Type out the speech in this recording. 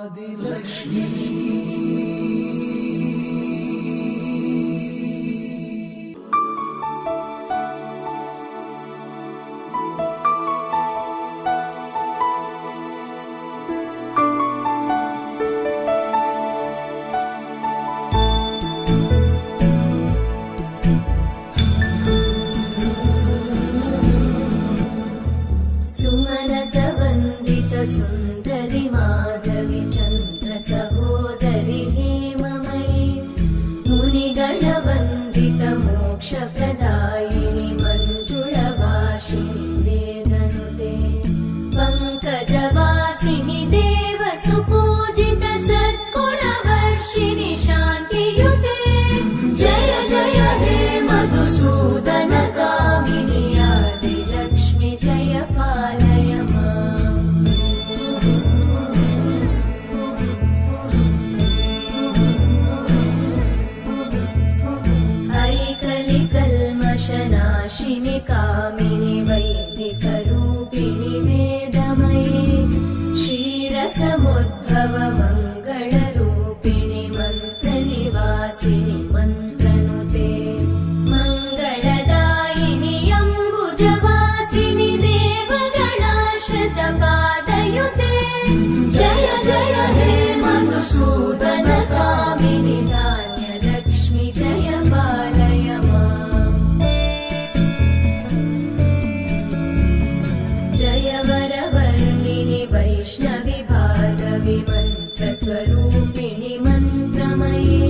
आदिलक्ष्मी सुमनसवन्दित सुन्दरि माधवि चन्द्र सहोदरि हेममयि मुनिगणवन्दित मोक्षप्रदायिनि मञ्जुळभाषिणि वेदनुते पङ्कजवासिनि देव सुपूजित सद्गुणवर्षिणि शान्तियुते जय जय हे मधुसूदन कामिनि आदिलक्ष्मि जय पालय माम् ऐकलिकल्मषनाशिनि कामिनि वैदिकरूपिणि वेदमये क्षीरसमुद्भव मङ्गलरूपिणि मन्त्रनिवासिनि मन्त्रनुते मङ्गलदायिनि अम्बुजवासिनि देवगणाश्रितपादयुते जय जय हे मधुसूदन कामिनि धान्यलक्ष्मि जय पालय माम् जय वरवर्णिनि वैष्णवि भार्गवि मन्त्रस्वरूपिणि मन्त्रमये